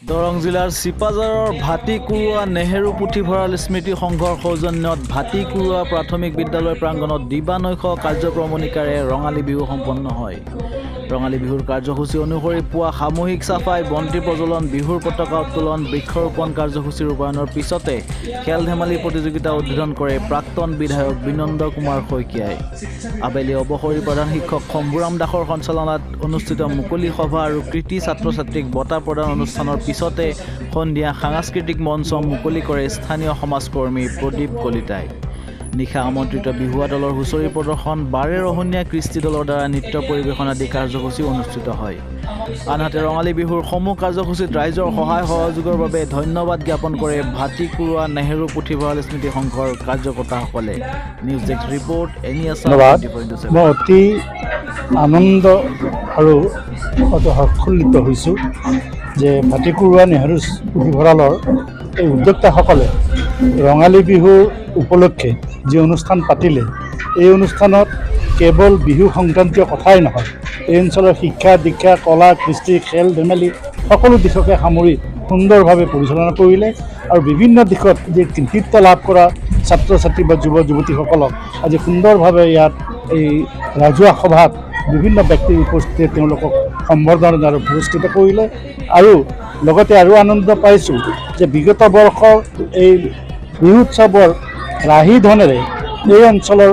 দৰং জিলাৰ চিপাঝাৰৰ ভাটিকুৰুৱা নেহেৰু পুথিভঁৰাল স্মৃতি সংঘৰ সৌজন্যত ভাটিকুৰুৱা প্ৰাথমিক বিদ্যালয় প্ৰাংগণত দিবানৈশ কাৰ্যক্ৰমণিকাৰে ৰঙালী বিহু সম্পন্ন হয়। ৰঙালী বিহুৰ কাৰ্যসূচী অনুসৰি পুৱা সামূহিক চাফাই, বন্তি প্ৰজ্বলন, বিহুৰ পতাকা উত্তোলন, বৃক্ষৰোপণ কাৰ্যসূচী ৰূপায়ণৰ পিছতে খেল ধেমালি প্ৰতিযোগিতা উদ্বোধন কৰে প্ৰাক্তন বিধায়ক বিনন্দ কুমাৰ শইকীয়াই। আবেলি অৱসৰী প্ৰধান শিক্ষক শম্ভুৰাম দাসৰ সঞ্চালনাত অনুষ্ঠিত মুকলি সভা আৰু কৃতি ছাত্ৰ ছাত্ৰীক বঁটা প্ৰদান অনুষ্ঠানৰ পিছতে সন্ধিয়া সাংস্কৃতিক মঞ্চ মুকলি কৰে স্থানীয় সমাজকৰ্মী প্ৰদীপ কলিতাই। নিশা আমন্ত্ৰিত বিহুৱা দলৰ হুঁচৰি প্ৰদৰ্শন, বাৰে ৰহণীয়া কৃষ্টি দলৰ দ্বাৰা নৃত্য পৰিৱেশন আদি কাৰ্যসূচী অনুষ্ঠিত হয়। আনহাতে ৰঙালী বিহুৰ সমূহ কাৰ্যসূচীত ৰাইজৰ সহায় সহযোগৰ বাবে ধন্যবাদ জ্ঞাপন কৰে ভাটিকুৰুৱা নেহেৰু পুথিভঁৰাল স্মৃতি সংঘৰ কাৰ্যকৰ্তাসকলে। নিউজ ডেস্ক ৰিপৰ্ট মই অতি আনন্দ আৰু হৰ্ষোল্লিত হৈছোঁ যে ভাটিকুৰুৱা নেহেৰু পুথিভঁৰালৰ এই উদ্যোক্তাসকলে ৰঙালী বিহুৰ উপলক্ষে যি অনুষ্ঠান পাতিলে, এই অনুষ্ঠানত কেৱল বিহু সংক্ৰান্তীয় কথাই নহয়, এই অঞ্চলৰ শিক্ষা দীক্ষা, কলা কৃষ্টি, খেল ধেমালি সকলো দিশকে সামৰি সুন্দৰভাৱে পৰিচালনা কৰিলে আৰু বিভিন্ন দিশত যি কৃতিত্ব লাভ কৰা ছাত্ৰ ছাত্ৰী বা যুৱ যুৱতীসকলক আজি সুন্দৰভাৱে ইয়াত এই ৰাজহুৱা সভাত বিভিন্ন ব্যক্তিৰ উপস্থিতিত তেওঁলোকক সম্বৰ্ধনা আৰু পুৰস্কৃত কৰিলে। আৰু লগতে আৰু আনন্দ পাইছোঁ যে বিগত বৰ্ষৰ এই বিহু উৎসৱৰ ৰাহি ধনেৰে এই অঞ্চলৰ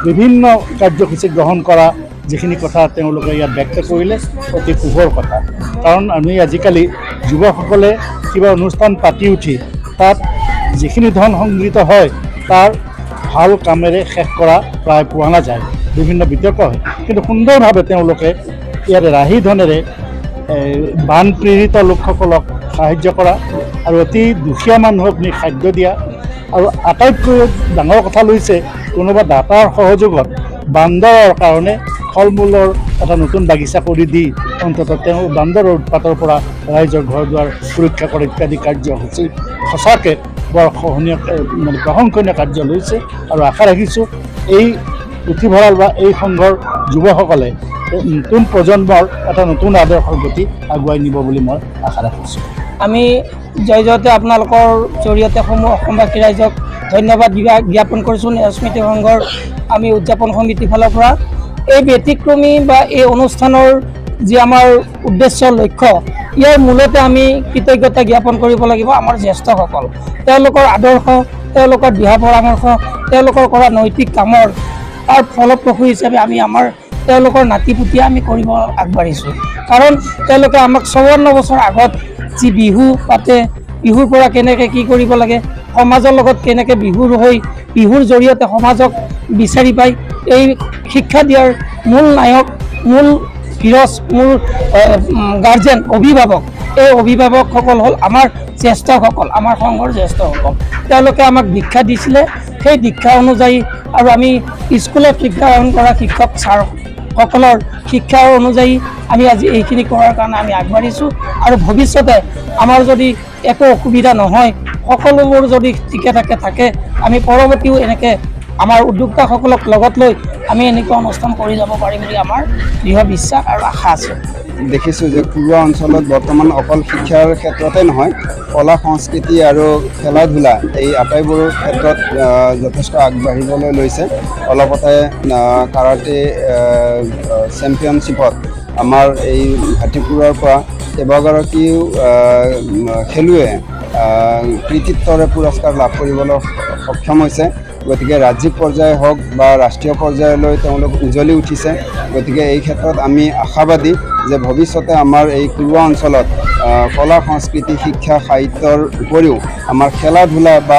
বিভিন্ন কাৰ্যসূচী গ্ৰহণ কৰা যিখিনি কথা তেওঁলোকে ইয়াত ব্যক্ত কৰিলে অতি শুভৰ কথা। কাৰণ আমি আজিকালি যুৱকসকলে কিবা অনুষ্ঠান পাতি উঠি তাত যিখিনি ধন সংগৃহীত হয় তাৰ ভাল কামেৰে শেষ কৰা প্ৰায় পোৱা নাযায়, বিভিন্ন বিতৰ্ক হয়। কিন্তু সুন্দৰভাৱে তেওঁলোকে ইয়াত ৰাহি ধনেৰে বানপীড়িত লোকসকলক সাহায্য কৰা আৰু অতি দুখীয়া মানুহক নি খাদ্য দিয়া, আৰু আটাইতকৈ ডাঙৰ কথা লৈছে কোনোবা দাতাৰ সহযোগত বান্দৰৰ কাৰণে ফল মূলৰ এটা নতুন বাগিচা কৰি দি অন্ততঃ তেওঁ বান্দৰৰ উৎপাতৰ পৰা ৰাইজৰ ঘৰ দুৱাৰ সুৰক্ষা কৰে ইত্যাদি কাৰ্যসূচী সঁচাকৈ বৰ প্ৰশংসনীয় কাৰ্য লৈছে। আৰু আশা ৰাখিছোঁ এই পুথিভঁৰাল বা এই সংঘৰ যুৱসকলে নতুন প্ৰজন্মৰ এটা নতুন আদৰ্শৰ গতি আগুৱাই নিব বুলি মই আশা ৰাখিছোঁ। আমি জয়তে আপোনালোকৰ জৰিয়তে সমূহ অসমবাসী ৰাইজক ধন্যবাদ জ্ঞাপন কৰিছোঁ। স্মৃতি সংঘৰ আমি উদযাপন সমিতিৰ ফালৰ পৰা এই ব্যতিক্ৰমী বা এই অনুষ্ঠানৰ যি আমাৰ উদ্দেশ্য লক্ষ্য, ইয়াৰ মূলতে আমি কৃতজ্ঞতা জ্ঞাপন কৰিব লাগিব আমাৰ জ্যেষ্ঠসকল। তেওঁলোকৰ আদৰ্শ, তেওঁলোকৰ দিহা পৰামৰ্শ, তেওঁলোকৰ কৰা নৈতিক কামৰ তাৰ ফলপ্ৰসূ হিচাপে আমি আমাৰ তেওঁলোকৰ নাতিপুতি আমি কৰিব আগবাঢ়িছোঁ। কাৰণ তেওঁলোকে আমাক 54 বছৰ আগত যি বিহু পাতে, বিহুৰ পৰা কেনেকৈ কি কৰিব লাগে, সমাজৰ লগত কেনেকৈ বিহুৰ হৈ বিহুৰ জৰিয়তে সমাজক বিচাৰি পায়, এই শিক্ষা দিয়াৰ মূল নায়ক, মূল হিৰজ, মূল গাৰ্জেন, অভিভাৱক, এই অভিভাৱকসকল হ'ল আমাৰ জ্যেষ্ঠসকল, আমাৰ সংঘৰ জ্যেষ্ঠসকল। তেওঁলোকে আমাক দীক্ষা দিছিলে, সেই দীক্ষা অনুযায়ী আৰু আমি স্কুলত শিক্ষা গ্ৰহণ কৰা শিক্ষক ছাৰসকলৰ শিক্ষা অনুযায়ী আমি আজি এইখিনি কৰাৰ কাৰণে আমি আগবাঢ়িছোঁ। আৰু ভৱিষ্যতে আমাৰ যদি একো অসুবিধা নহয়, সকলোবোৰ যদি ঠিকে থাকে আমি পৰৱৰ্তীও এনেকৈ আমাৰ উদ্যোক্তাসকলক লগত লৈ আমি এনেকুৱা অনুষ্ঠান কৰি যাব পাৰিম বুলি আমাৰ দৃঢ় বিশ্বাস আৰু আশা আছে। দেখিছোঁ যে কুৰুৱা অঞ্চলত বৰ্তমান অকল শিক্ষাৰ ক্ষেত্ৰতে নহয়, কলা সংস্কৃতি আৰু খেলা ধূলা এই আটাইবোৰৰ ক্ষেত্ৰত যথেষ্ট আগবাঢ়িবলৈ লৈছে। অলপতে কাৰাটে চেম্পিয়নশ্বিপত আমাৰ এই ভাটিকুৰুৱাৰ পৰা কেইবাগৰাকীও খেলুৱৈয়ে কৃতিত্বৰে পুৰস্কাৰ লাভ কৰিবলৈ সক্ষম হৈছে। গতিকে ৰাজ্যিক পৰ্যায় হওক বা ৰাষ্ট্ৰীয় পৰ্যায়লৈ তেওঁলোক উজ্বলি উঠিছে। গতিকে এই ক্ষেত্ৰত আমি আশাবাদী যে ভৱিষ্যতে আমাৰ এই কুৰুৱা অঞ্চলত কলা সংস্কৃতি, শিক্ষা সাহিত্যৰ উপৰিও আমাৰ খেলা ধূলা বা